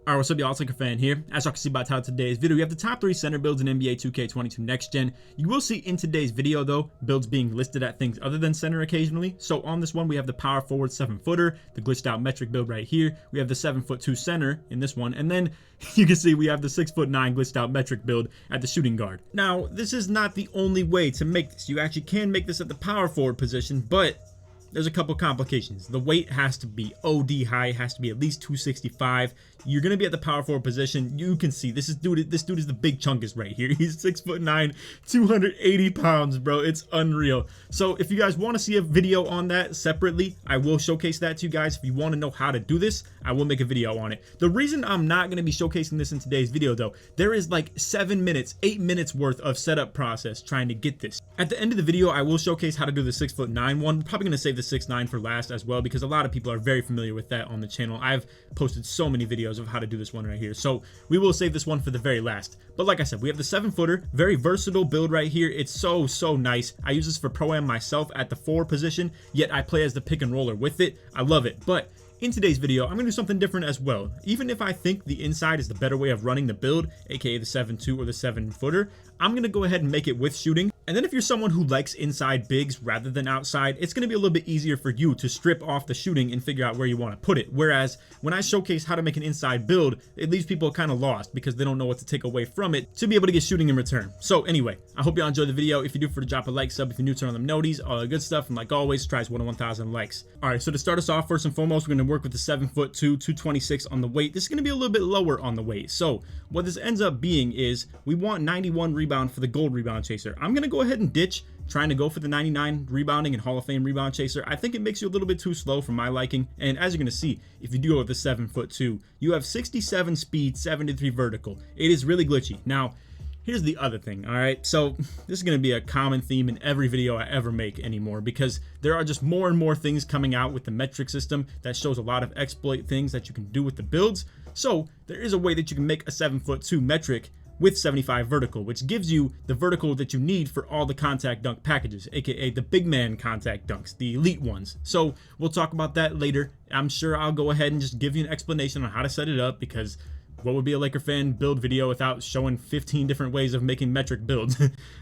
Alright, what's up y'all, it's LakerFan here. As y'all can see by the title of today's video, we have the top 3 center builds in NBA 2K22 Next Gen. You will see in today's video though, builds being listed at things other than center occasionally. So on this one, we have the power forward 7-footer, the glitched out metric build right here. We have the 7'2" center in this one, and then you can see we have the 6'9" glitched out metric build at the shooting guard. Now, this is not the only way to make this. You actually can make this at the power forward position, but there's a couple complications. The weight has to be OD high, it has to be at least 265. You're gonna be at the power forward position. You can see this dude is the big chunkus right here. He's 6'9", 280 pounds, bro. It's unreal. So if you guys want to see a video on that separately, I will showcase that to you guys. If you want to know how to do this, I will make a video on it. The reason I'm not gonna be showcasing this in today's video though, there is like 7 minutes, 8 minutes worth of setup process trying to get this. At the end of the video, I will showcase how to do the 6'9" one. I'm probably gonna save the 6'9" for last as well, because a lot of people are very familiar with that on the channel. I've posted so many videos of how to do this one right here, so we will save this one for the very last. But like I said, we have the 7-footer, very versatile build right here. It's so nice. I use this for pro-am myself at the 4 position, yet I play as the pick and roller with it. I love it. But in today's video, I'm gonna do something different as well. Even if I think the inside is the better way of running the build, aka the 7'2" or the 7-footer, I'm gonna go ahead and make it with shooting. And then if you're someone who likes inside bigs rather than outside, it's going to be a little bit easier for you to strip off the shooting and figure out where you want to put it. Whereas when I showcase how to make an inside build, it leaves people kind of lost because they don't know what to take away from it to be able to get shooting in return. So anyway, I hope y'all enjoyed the video. If you do, for to drop a like, sub if you're new, turn on them noties, all the good stuff. And like always, tries 1 to 1,000 likes. All right, so to start us off, first and foremost, we're going to work with the 7'2", 226 on the weight. This is going to be a little bit lower on the weight. So what this ends up being is we want 91 rebound for the gold rebound chaser. I'm going to go ahead and ditch trying to go for the 99 rebounding and Hall of Fame rebound chaser. I think it makes you a little bit too slow for my liking. And as you're going to see, if you do go with the 7'2", you have 67 speed, 73 vertical. It is really glitchy. Now, here's the other thing, all right? So this is going to be a common theme in every video I ever make anymore, because there are just more and more things coming out with the metric system that shows a lot of exploit things that you can do with the builds. So there is a way that you can make a 7'2" metric with 75 vertical, which gives you the vertical that you need for all the contact dunk packages, aka the big man contact dunks, the elite ones. So we'll talk about that later. I'm sure I'll go ahead and just give you an explanation on how to set it up, because what would be a LakerFan build video without showing 15 different ways of making metric builds?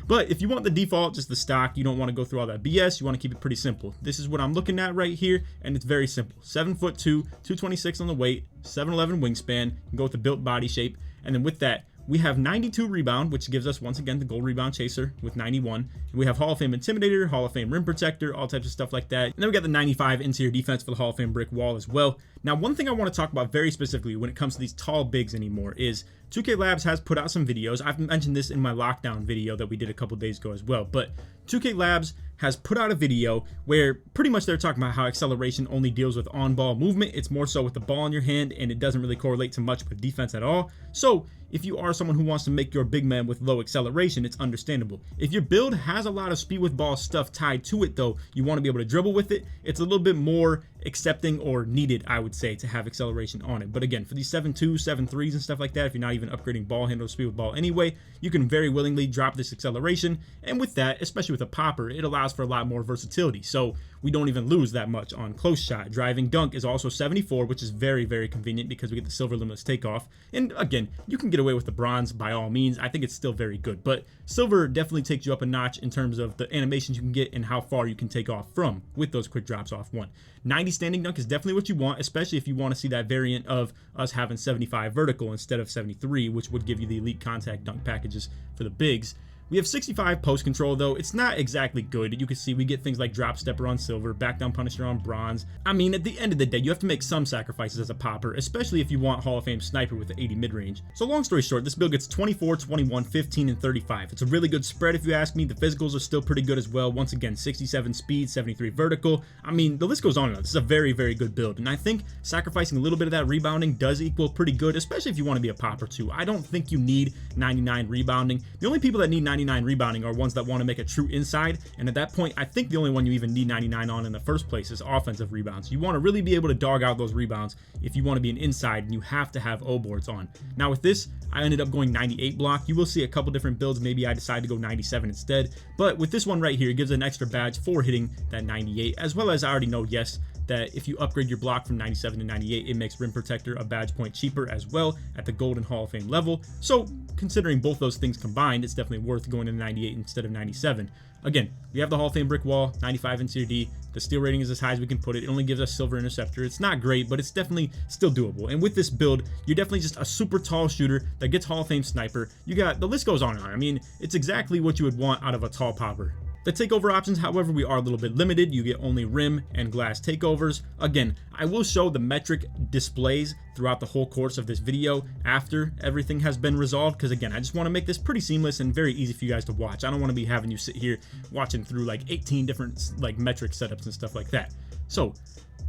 But if you want the default, just the stock, you don't want to go through all that BS, you want to keep it pretty simple. This is what I'm looking at right here, and it's very simple. 7'2", 226 on the weight, 7'11" wingspan. You can go with the built body shape, and then with that, we have 92 rebound, which gives us, once again, the gold rebound chaser with 91. And we have Hall of Fame intimidator, Hall of Fame rim protector, all types of stuff like that. And then we got the 95 interior defense for the Hall of Fame brick wall as well. Now, one thing I want to talk about very specifically when it comes to these tall bigs anymore is 2K Labs has put out some videos. I've mentioned this in my lockdown video that we did a couple days ago as well, but 2K Labs has put out a video where pretty much they're talking about how acceleration only deals with on-ball movement. It's more so with the ball in your hand, and it doesn't really correlate to much with defense at all. So if you are someone who wants to make your big man with low acceleration, it's understandable. If your build has a lot of speed with ball stuff tied to it though, you want to be able to dribble with it, it's a little bit more accepting or needed, I would say, to have acceleration on it. But again, for these 7'2", 7'3s and stuff like that, if you're not even upgrading ball handle speed with ball anyway, you can very willingly drop this acceleration. And with that, especially with a popper, it allows for a lot more versatility. So we don't even lose that much on close shot. Driving dunk is also 74, which is very convenient because we get the silver limitless takeoff. And again, you can get away with the bronze by all means. I think it's still very good, but silver definitely takes you up a notch in terms of the animations you can get and how far you can take off from with those quick drops off one. 90 standing dunk is definitely what you want, especially if you want to see that variant of us having 75 vertical instead of 73, which would give you the elite contact dunk packages for the bigs. We have 65 post control though. It's not exactly good. You can see we get things like drop stepper on silver, back down punisher on bronze. I mean, at the end of the day, you have to make some sacrifices as a popper, especially if you want Hall of Fame sniper with the 80 mid-range. So long story short, this build gets 24, 21, 15, and 35. It's a really good spread if you ask me. The physicals are still pretty good as well. Once again, 67 speed, 73 vertical. I mean, the list goes on and on. This is a very good build. And I think sacrificing a little bit of that rebounding does equal pretty good, especially if you want to be a popper too. I don't think you need 99 rebounding. The only people that need 99 rebounding are ones that want to make a true inside, and at that point I think the only one you even need 99 on in the first place is offensive rebounds. You want to really be able to dog out those rebounds if you want to be an inside, and you have to have O boards on. Now with this, I ended up going 98 block. You will see a couple different builds, maybe I decide to go 97 instead, but with this one right here, it gives an extra badge for hitting that 98, as well as I already know, yes, that if you upgrade your block from 97 to 98, it makes rim protector a badge point cheaper as well at the golden Hall of Fame level. So considering both those things combined, it's definitely worth going to 98 instead of 97. Again, we have the Hall of Fame brick wall, 95 interior D. The steal rating is as high as we can put it. It only gives us silver interceptor. It's not great, but it's definitely still doable. And with this build, you're definitely just a super tall shooter that gets Hall of Fame sniper. You got, the list goes on and on. I mean, it's exactly what you would want out of a tall popper. The takeover options, however, we are a little bit limited. You get only rim and glass takeovers. Again, I will show the metric displays throughout the whole course of this video after everything has been resolved, because again, I just want to make this pretty seamless and very easy for you guys to watch. I don't want to be having you sit here watching through like 18 different like metric setups and stuff like that. So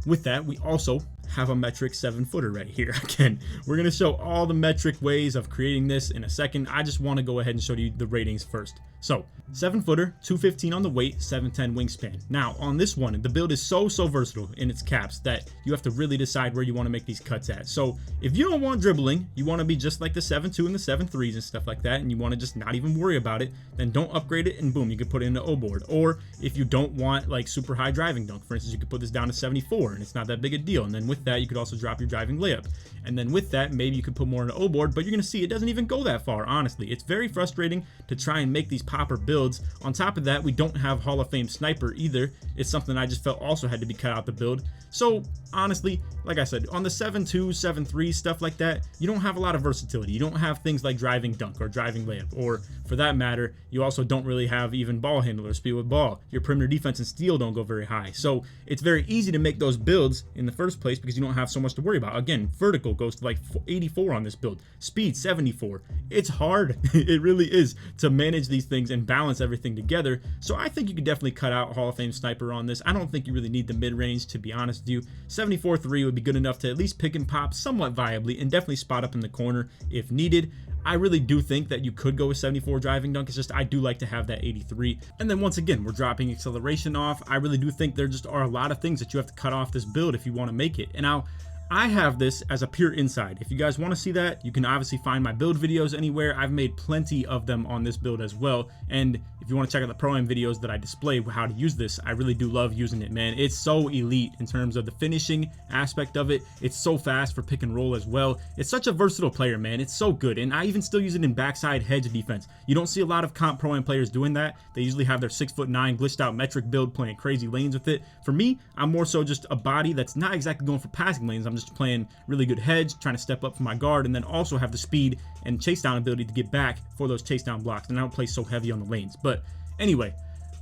with that, we also have a metric 7-footer right here. Again, we're going to show all the metric ways of creating this in a second. I just want to go ahead and show you the ratings first. So 7-footer, 215 on the weight, 710 wingspan. Now on this one, the build is so versatile in its caps that you have to really decide where you want to make these cuts at. So if you don't want dribbling, you want to be just like the 7.2 and the 7.3s and stuff like that, and you want to just not even worry about it, then don't upgrade it and boom, you can put it in the O board. Or if you don't want like super high driving dunk, for instance, you could put this down to 74 and it's not that big a deal. And then with that, you could also drop your driving layup. And then with that, maybe you could put more in the O board, but you're going to see it doesn't even go that far, honestly. It's very frustrating to try and make these popper builds. On top of that, we don't have Hall of Fame sniper either. It's something I just felt also had to be cut out the build. So honestly, like I said, on the 7.2, 7.3, stuff like that, you don't have a lot of versatility. You don't have things like driving dunk or driving layup, or for that matter, you also don't really have even ball handler, speed with ball. Your perimeter defense and steal don't go very high. So it's very easy to make those builds in the first place because you don't have so much to worry about. Again, vertical goes to like 84 on this build, speed 74. It's hard. It really is to manage these things and balance everything together. So I think you could definitely cut out Hall of Fame sniper on this. I don't think you really need the mid-range, to be honest with you. 74.3 would be good enough to at least pick and pop somewhat viably and definitely spot up in the corner if needed. I really do think that you could go with 74 driving dunk. It's just I do like to have that 83. And then once again, we're dropping acceleration off. I really do think there just are a lot of things that you have to cut off this build if you want to make it. And now I have this as a pure inside. If you guys want to see that, you can obviously find my build videos anywhere. I've made plenty of them on this build as well. And if you want to check out the Pro-Am videos that I display how to use this, I really do love using it, man. It's so elite in terms of the finishing aspect of it. It's so fast for pick and roll as well. It's such a versatile player, man. It's so good. And I even still use it in backside hedge defense. You don't see a lot of comp Pro-Am players doing that. They usually have their 6'9" glitched out metric build playing crazy lanes with it. For me, I'm more so just a body that's not exactly going for passing lanes. I'm just playing really good hedge, trying to step up for my guard, and then also have the speed and chase down ability to get back for those chase down blocks. And I don't play so heavy on the lanes. But anyway,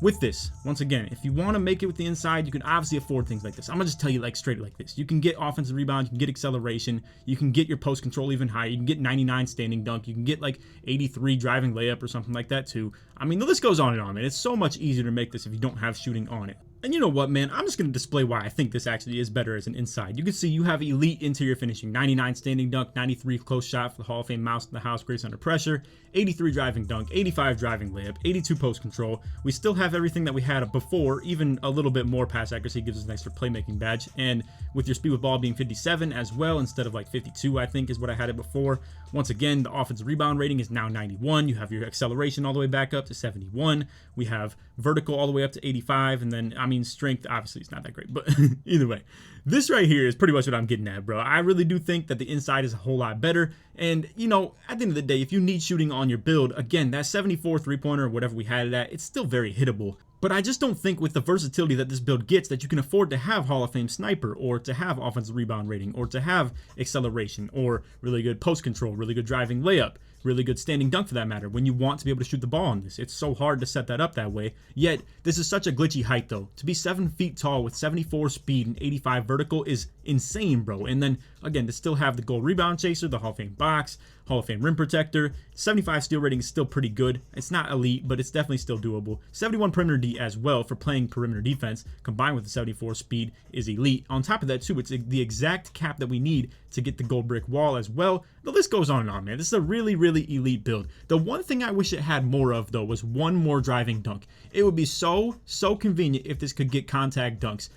with this, once again, if you want to make it with the inside, you can obviously afford things like this. I'm gonna just tell you like straight like this. You can get offensive rebound, you can get acceleration, you can get your post control even higher, you can get 99 standing dunk, you can get like 83 driving layup or something like that too. I mean, the list goes on and on, man. It's so much easier to make this if you don't have shooting on it. And you know what, man? I'm just going to display why I think this actually is better as an inside. You can see you have elite interior finishing, 99 standing dunk, 93 close shot for the Hall of Fame mouse in the house, grace under pressure, 83 driving dunk, 85 driving layup, 82 post control. We still have everything that we had before, even a little bit more pass accuracy gives us an extra playmaking badge. And with your speed with ball being 57 as well, instead of like 52, I think is what I had it before. Once again, the offensive rebound rating is now 91. You have your acceleration all the way back up to 71. We have vertical all the way up to 85. And then, I mean, strength, obviously, it's not that great. But either way, this right here is pretty much what I'm getting at, bro. I really do think that the inside is a whole lot better. And, you know, at the end of the day, if you need shooting on your build, again, that 74 three-pointer or whatever we had it at, it's still very hittable. But I just don't think with the versatility that this build gets that you can afford to have Hall of Fame sniper, or to have offensive rebound rating, or to have acceleration, or really good post control, really good driving layup, really good standing dunk for that matter, when you want to be able to shoot the ball on this. It's so hard to set that up that way. Yet, this is such a glitchy height though. To be 7 feet tall with 74 speed and 85 vertical is insane, bro. And then, again, to still have the gold rebound chaser, the Hall of Fame box, Hall of Fame rim protector, 75 steal rating is still pretty good. It's not elite, but it's definitely still doable. 71 perimeter D as well for playing perimeter defense, combined with the 74 speed is elite. On top of that too, it's the exact cap that we need to get the gold brick wall as well. The list goes on and on, man. This is a really, really elite build. The one thing I wish it had more of though was one more driving dunk. It would be so convenient if this could get contact dunks.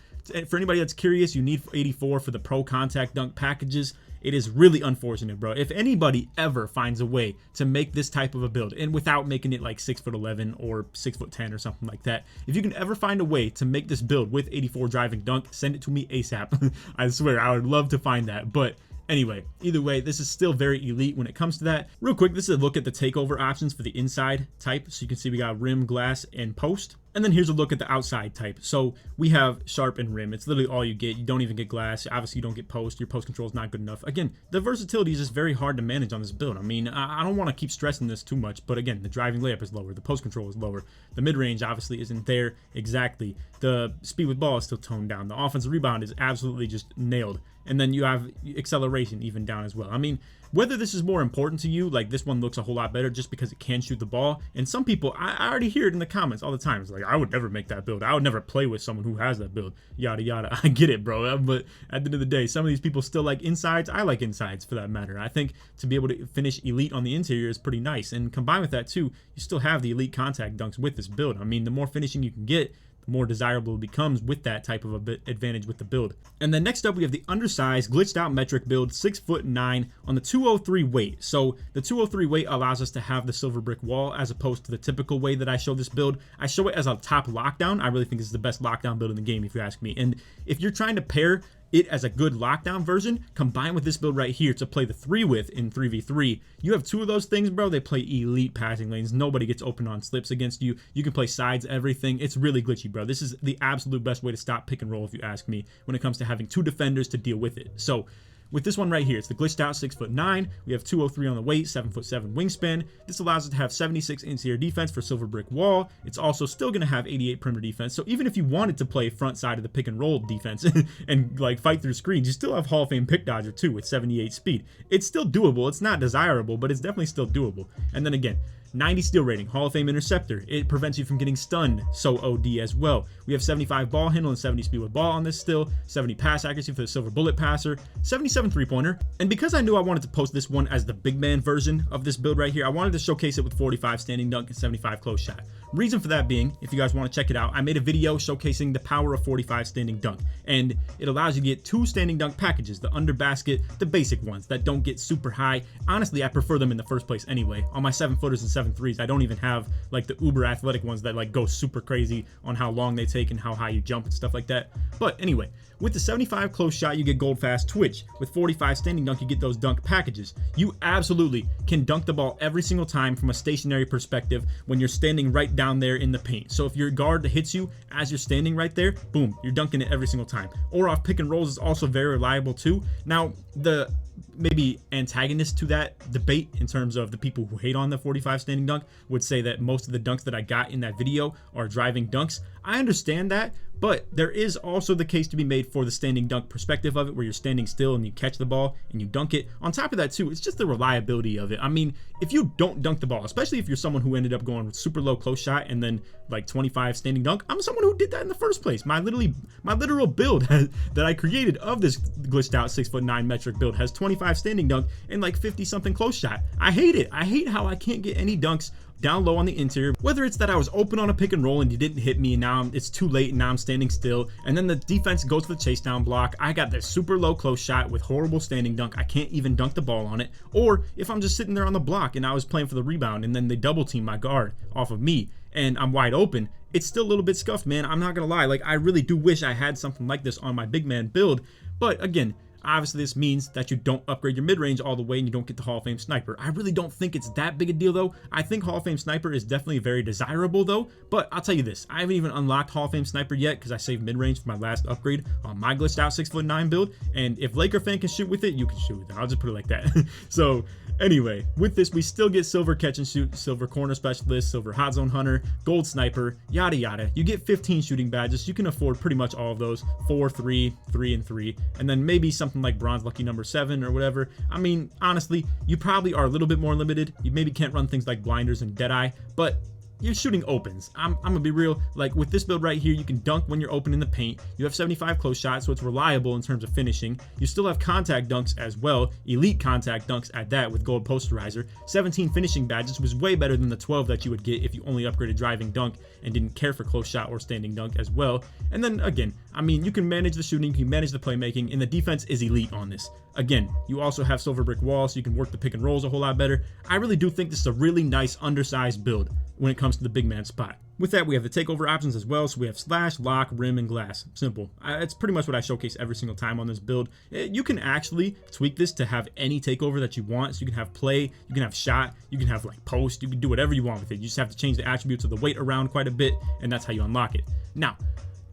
For anybody that's curious, you need 84 for the pro contact dunk packages. it is really unfortunate, bro. If anybody ever finds a way to make this type of a build, and without making it like 6'11" or 6'10" or something like that, if you can ever find a way to make this build with 84 driving dunk, send it to me ASAP. I swear, I would love to find that. But anyway, either way, this is still very elite when it comes to that. Real quick, this is a look at the takeover options for the inside type. So you can see we got rim, glass, and post. And then here's a look at the outside type. So we have sharp and rim. It's literally all you get. You don't even get glass. Obviously, you don't get post. Your post control is not good enough. Again, the versatility is just very hard to manage on this build. I mean, I don't want to keep stressing this too much, but again, the driving layup is lower. The post control is lower. The mid-range obviously isn't there exactly. The speed with ball is still toned down. The offensive rebound is absolutely just nailed. And then you have acceleration even down as well. I mean, whether this is more important to you, like this one looks a whole lot better just because it can shoot the ball. And some people, I already hear it in the comments all the time. It's like, I would never make that build. I would never play with someone who has that build. Yada, yada. I get it, bro. But at the end of the day, some of these people still like insides. I like insides for that matter. I think to be able to finish elite on the interior is pretty nice. And combined with that too, you still have the elite contact dunks with this build. I mean, the more finishing you can get, the more desirable it becomes with that type of a bit advantage with the build. And then next up, we have the undersized, glitched out metric build, 6'9" on the 203 weight. So the 203 weight allows us to have the silver brick wall as opposed to the typical way that I show this build. I show it as a top lockdown. I really think this is the best lockdown build in the game, if you ask me. And if you're trying to pair it as a good lockdown version combined with this build right here to play the 3 with in 3v3, you have two of those things, bro. They play elite passing lanes. Nobody gets open on slips against you. You can play sides, everything. It's really glitchy, bro. This is the absolute best way to stop pick and roll, if you ask me, when it comes to having two defenders to deal with it. So with this one right here, it's the glitched out 6'9". We have 203 on the weight, 7'7" wingspan. This allows us to have 76 interior defense for silver brick wall. It's also still going to have 88 perimeter defense. So even if you wanted to play front side of the pick and roll defense and like fight through screens, you still have Hall of Fame pick dodger too with 78 speed. It's still doable. It's not desirable, but it's definitely still doable. And then again, 90 steal rating, Hall of Fame interceptor. It prevents you from getting stunned, so OD as well. We have 75 ball handle and 70 speed with ball on this still, 70 pass accuracy for the silver bullet passer, 77 three-pointer. And because I knew I wanted to post this one as the big man version of this build right here, I wanted to showcase it with 45 standing dunk and 75 close shot. Reason for that being, if you guys want to check it out, I made a video showcasing the power of 45 standing dunk, and it allows you to get 2 standing dunk packages, the under basket, the basic ones that don't get super high. Honestly, I prefer them in the first place anyway. On my 7-footers and 7-3s, I don't even have like the uber athletic ones that like go super crazy on how long they take and how high you jump and stuff like that. But anyway, with the 75 close shot, you get gold fast twitch. With 45 standing dunk, you get those dunk packages. You absolutely can dunk the ball every single time from a stationary perspective when you're standing right down there in the paint. So if your guard hits you as you're standing right there, boom, you're dunking it every single time. Or off pick and rolls is also very reliable too. Now, the maybe antagonist to that debate in terms of the people who hate on the 45 standing dunk would say that most of the dunks that I got in that video are driving dunks. I understand that, but there is also the case to be made for the standing dunk perspective of it, where you're standing still and you catch the ball and you dunk it. On top of that too, it's just the reliability of it. I mean, if you don't dunk the ball, especially if you're someone who ended up going with super low close shot and then like 25 standing dunk, I'm someone who did that in the first place. My literal build that I created of this glitched out 6'9" metric build has 25 standing dunk and like 50 something close shot. I hate it. I hate how I can't get any dunks down low on the interior, whether it's that I was open on a pick and roll and you didn't hit me and now it's too late and now I'm standing still, and then the defense goes to the chase down block. I got this super low close shot with horrible standing dunk. I can't even dunk the ball on it. Or if I'm just sitting there on the block and I was playing for the rebound and then they double team my guard off of me and I'm wide open, it's still a little bit scuffed, man. I'm not gonna lie. Like, I really do wish I had something like this on my big man build, but again, obviously this means that you don't upgrade your mid-range all the way and you don't get the Hall of Fame sniper. I really don't think it's that big a deal though. I think Hall of Fame sniper is definitely very desirable though, but I'll tell you this, I haven't even unlocked Hall of Fame sniper yet because I saved mid-range for my last upgrade on my glitched out 6'9" build, and if LakerFan can shoot with it, you can shoot with it. I'll just put it like that. So anyway, with this we still get silver catch and shoot, silver corner specialist, silver hot zone hunter, gold sniper, yada yada. You get 15 shooting badges. You can afford pretty much all of those, 4, 3, 3, and 3, and then maybe something like bronze lucky number 7 or whatever. I mean, honestly, you probably are a little bit more limited. You maybe can't run things like blinders and deadeye, but you're shooting opens. I'm gonna be real, like with this build right here, you can dunk when you're open in the paint. You have 75 close shots, so it's reliable in terms of finishing. You still have contact dunks as well, elite contact dunks at that with gold posterizer. 17 finishing badges was way better than the 12 that you would get if you only upgraded driving dunk and didn't care for close shot or standing dunk as well. And then again, I mean, you can manage the shooting, you can manage the playmaking, and the defense is elite on this. Again, you also have silver brick walls, so you can work the pick and rolls a whole lot better. I really do think this is a really nice undersized build when it comes to the big man spot. With that, we have the takeover options as well. So we have slash, lock, rim, and glass. Simple. It's pretty much what I showcase every single time on this build. You can actually tweak this to have any takeover that you want. So you can have play, you can have shot, you can have like post, you can do whatever you want with it. You just have to change the attributes of the weight around quite a bit, and that's how you unlock it. Now,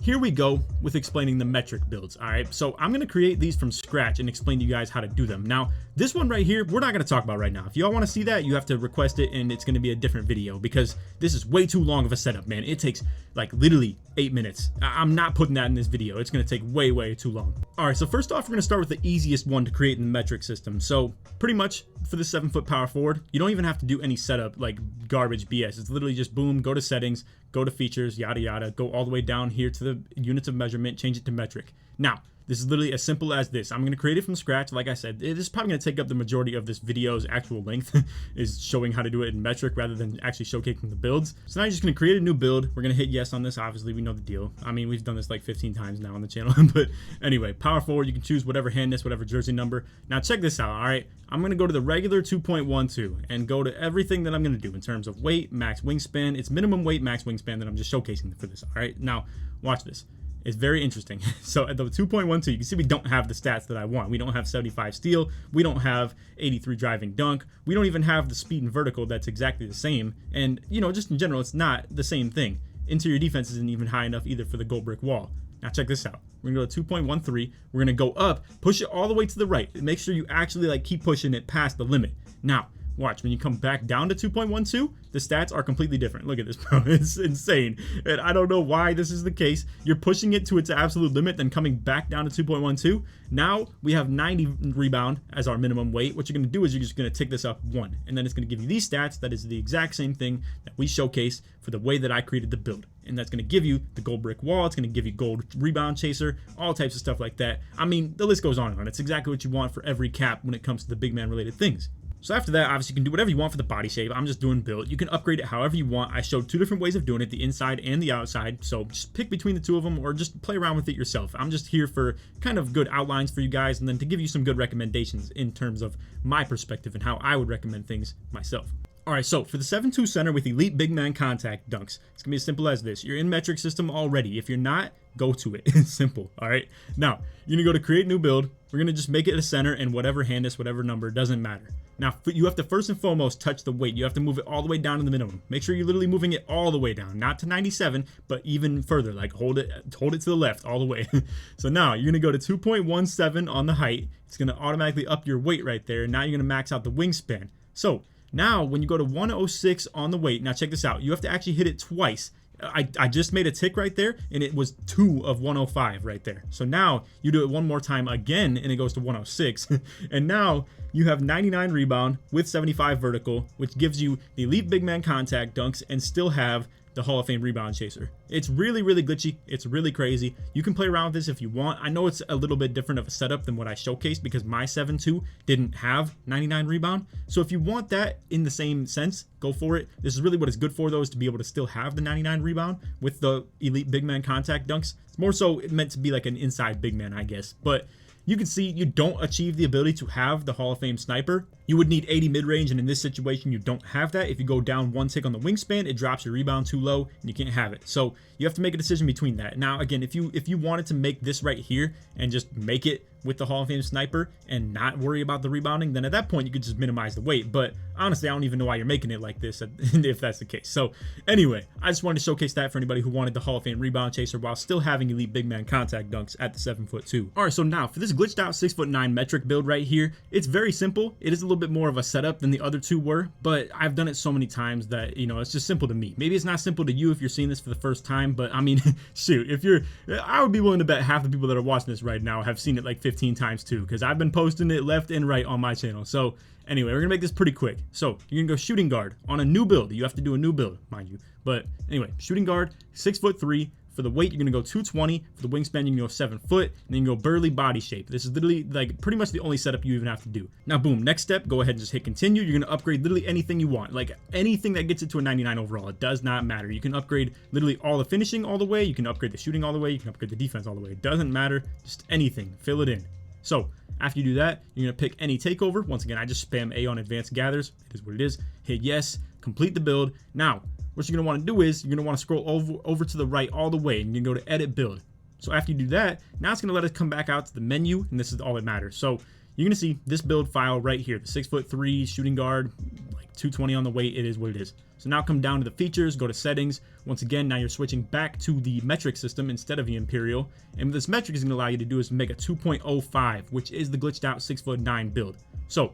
here we go with explaining the metric builds. All right, so I'm going to create these from scratch and explain to you guys how to do them. Now, this one right here, we're not going to talk about right now. If y'all want to see that, you have to request it, and it's going to be a different video because this is way too long of a setup, man. It takes like literally 8 minutes. I'm not putting that in this video. It's going to take way too long. All right, so first off, we're going to start with the easiest one to create in the metric system. So pretty much for the 7-foot power forward, you don't even have to do any setup like garbage BS. It's literally just boom, go to settings, go to features, yada yada, go all the way down here to the units of measurement, change it to metric. Now, this is literally as simple as this. I'm going to create it from scratch. Like I said, it is probably going to take up the majority of this video's actual length is showing how to do it in metric rather than actually showcasing the builds. So now you're just going to create a new build. We're going to hit yes on this. Obviously, we know the deal. I mean, we've done this like 15 times now on the channel. But anyway, power forward, you can choose whatever handness, whatever jersey number. Now check this out, all right? I'm going to go to the regular 2.12 and go to everything that I'm going to do in terms of weight, max wingspan. It's minimum weight, max wingspan that I'm just showcasing for this, all right? Now, watch this. It's very interesting. So at the 2.12, you can see we don't have the stats that I want. We don't have 75 steal. We don't have 83 driving dunk. We don't even have the speed and vertical that's exactly the same. And, you know, just in general, it's not the same thing. Interior defense isn't even high enough either for the gold brick wall. Now check this out. We're gonna go to 2.13. We're gonna go up, push it all the way to the right. Make sure you actually like keep pushing it past the limit. Now, watch, when you come back down to 2.12, the stats are completely different. Look at this, bro. It's insane. And I don't know why this is the case. You're pushing it to its absolute limit, then coming back down to 2.12. Now we have 90 rebound as our minimum weight. What you're going to do is you're just going to tick this up 1. And then it's going to give you these stats. That is the exact same thing that we showcase for the way that I created the build. And that's going to give you the gold brick wall. It's going to give you gold rebound chaser, all types of stuff like that. I mean, the list goes on and on. It's exactly what you want for every cap when it comes to the big man related things. So after that, obviously you can do whatever you want for the body shape. I'm just doing build. You can upgrade it however you want. I showed 2 different ways of doing it, the inside and the outside. So just pick between the 2 of them or just play around with it yourself. I'm just here for kind of good outlines for you guys and then to give you some good recommendations in terms of my perspective and how I would recommend things myself. All right, so for the 7'2" center with elite big man contact dunks, it's gonna be as simple as this. You're in metric system already. If you're not, go to it. It's simple. All right. Now you're gonna go to create new build. We're gonna just make it a center and whatever handness, whatever number, doesn't matter. Now you have to first and foremost touch the weight. You have to move it all the way down to the minimum. Make sure you're literally moving it all the way down, not to 97, but even further. Like hold it to the left all the way. So now you're gonna go to 2.17 on the height. It's gonna automatically up your weight right there. Now you're gonna max out the wingspan. So now when you go to 106 on the weight, now check this out. You have to actually hit it twice. I just made a tick right there and it was 2 of 105 right there. So now you do it one more time again and it goes to 106. And now you have 99 rebound with 75 vertical, which gives you the elite big man contact dunks and still have the Hall of Fame rebound chaser. It's really glitchy. It's really crazy. You can play around with this if you want. I know it's a little bit different of a setup than what I showcased because my 7'2" didn't have 99 rebound. So if you want that in the same sense, go for it. This is really what it's good for though, is to be able to still have the 99 rebound with the elite big man contact dunks. It's more so meant to be like an inside big man, I guess. But you can see you don't achieve the ability to have the Hall of Fame sniper. You would need 80 mid-range, and in this situation, you don't have that. If you go down 1 tick on the wingspan, it drops your rebound too low, and you can't have it. So you have to make a decision between that. Now, again, if you wanted to make this right here and just make it with the Hall of Fame sniper and not worry about the rebounding, then at that point, you could just minimize the weight. But honestly, I don't even know why you're making it like this if that's the case. So anyway, I just wanted to showcase that for anybody who wanted the Hall of Fame rebound chaser while still having elite big man contact dunks at the 7'2". All right, so now for this glitched out 6'9" metric build right here, it's very simple. It is a little bit more of a setup than the other 2 were, but I've done it so many times that, you know, it's just simple to me. Maybe it's not simple to you if you're seeing this for the first time, but I mean, shoot, I would be willing to bet half the people that are watching this right now have seen it like 15 times too, because I've been posting it left and right on my channel. So Anyway, we're gonna make this pretty quick. So you're gonna go shooting guard on a new build. You have to do a new build, mind you. But anyway, shooting guard, 6'3". For the weight, you're gonna go 220. For the wingspan, you can go 7 foot, and then you can go burly body shape. This is literally like pretty much the only setup you even have to do. Now, boom, next step, go ahead and just hit continue. You're gonna upgrade literally anything you want, like anything that gets it to a 99 overall. It does not matter. You can upgrade literally all the finishing all the way. You can upgrade the shooting all the way. You can upgrade the defense all the way. It doesn't matter. Just anything. Fill it in. So after you do that, you're gonna pick any takeover. Once again, I just spam A on advanced gathers. It is what it is. Hit yes. Complete the build. Now, what you're going to want to do is you're going to want to scroll over to the right all the way, and you're going to go to edit build. So after you do that, now it's going to let us come back out to the menu, and this is all that matters. So you're going to see this build file right here, the 6'3" shooting guard, like 220 on the weight. It is what it is. So now come down to the features, go to settings. Once again, now you're switching back to the metric system instead of the imperial. And what this metric is going to allow you to do is make a 2.05, which is the glitched out 6'9" build. So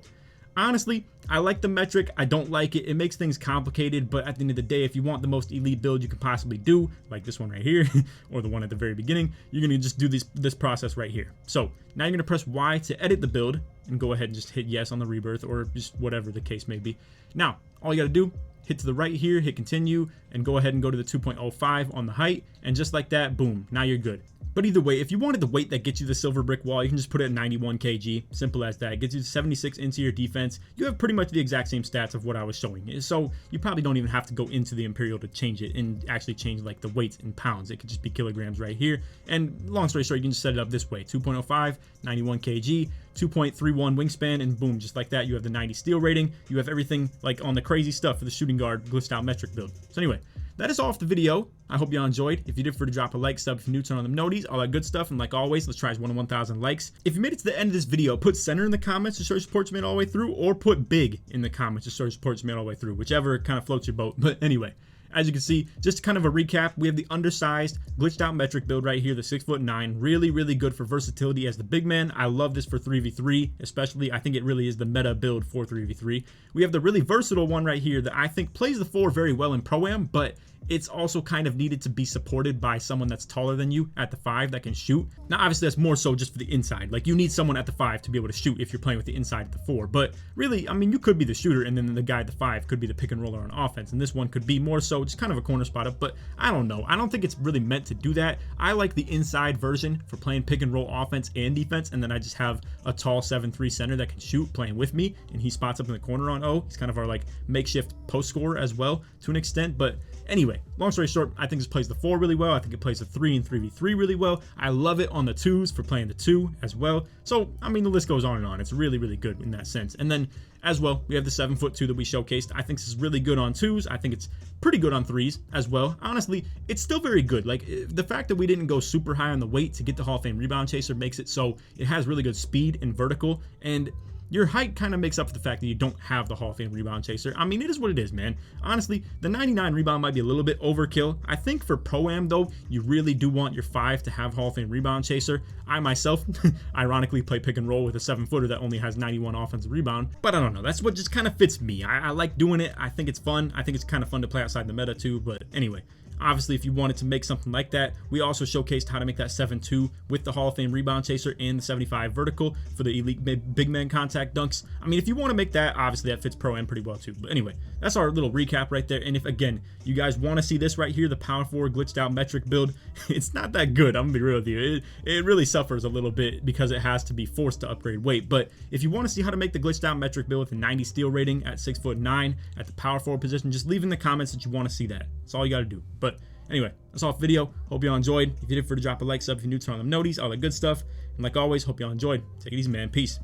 honestly, I like the metric. I don't like it. It makes things complicated, but at the end of the day, if you want the most elite build you can possibly do, like this one right here, or the one at the very beginning, you're going to just do this process right here. So now you're going to press Y to edit the build, and go ahead and just hit yes on the rebirth, or just whatever the case may be. Now, all you got to do, hit to the right here, hit continue, and go ahead and go to the 2.05 on the height, and just like that, boom, now you're good. But either way, if you wanted the weight that gets you the silver brick wall, you can just put it at 91 kg. Simple as that. It gets you 76 into your defense. You have pretty much the exact same stats of what I was showing. So you probably don't even have to go into the imperial to change it and actually change like the weights in pounds. It could just be kilograms right here. And long story short, you can just set it up this way. 2.05, 91 kg, 2.31 wingspan, and boom, just like that, you have the 90 steel rating. You have everything like on the crazy stuff for the shooting guard glitched out metric build. So anyway, that is all for the video. I hope y'all enjoyed. If you did, for to drop a like, sub if you're new, turn on them noties, all that good stuff. And like always, let's try 1 to 1,000 likes. If you made it to the end of this video, put center in the comments to show your support you made all the way through, or put big in the comments to show your support you made all the way through, whichever kind of floats your boat. But anyway, as you can see, just kind of a recap, we have the undersized glitched out metric build right here, the 6'9", really good for versatility as the big man. I love this for 3v3, especially. I think it really is the meta build for 3v3. We have the really versatile one right here that I think plays the 4 very well in Pro-Am, but it's also kind of needed to be supported by someone that's taller than you at the 5 that can shoot. Now, obviously, that's more so just for the inside. Like, you need someone at the 5 to be able to shoot if you're playing with the inside at the 4. But really, I mean, you could be the shooter, and then the guy at the 5 could be the pick and roller on offense. And this one could be more so just kind of a corner spot up. But I don't know. I don't think it's really meant to do that. I like the inside version for playing pick and roll offense and defense. And then I just have a tall 7'3" center that can shoot playing with me. And he spots up in the corner on O. He's kind of our like makeshift post scorer as well to an extent. But anyway, long story short, I think this plays the 4 really well. I think it plays the 3 and 3v3 really well. I love it on the 2s for playing the 2 as well. So, I mean, the list goes on and on. It's really good in that sense. And then as well, we have the 7'2" that we showcased. I think this is really good on 2s. I think it's pretty good on 3s as well. Honestly, it's still very good. Like, the fact that we didn't go super high on the weight to get the Hall of Fame rebound chaser makes it so it has really good speed and vertical, and your height kind of makes up for the fact that you don't have the Hall of Fame rebound chaser. I mean, it is what it is, man. Honestly, the 99 rebound might be a little bit overkill. I think for Pro-Am, though, you really do want your 5 to have Hall of Fame rebound chaser. I myself, ironically, play pick and roll with a 7-footer that only has 91 offensive rebound. But I don't know. That's what just kind of fits me. I like doing it. I think it's fun. I think it's kind of fun to play outside the meta, too. But anyway, obviously, if you wanted to make something like that, we also showcased how to make that 7'2" with the Hall of Fame rebound chaser and the 75 vertical for the elite big man contact dunks. I mean, if you want to make that, obviously that fits Pro-Am pretty well too. But anyway, that's our little recap right there. And if, again, you guys want to see this right here, the power forward glitched out metric build, it's not that good. I'm gonna be real with you. It really suffers a little bit because it has to be forced to upgrade weight. But if you want to see how to make the glitched out metric build with a 90 steel rating at 6'9" at the power forward position, just leave in the comments that you want to see that. That's all you got to do. But anyway, that's all for the video. Hope y'all enjoyed. If you did, for to drop a like, sub if you're new, turn on them noties, all that good stuff. And like always, hope y'all enjoyed. Take it easy, man. Peace.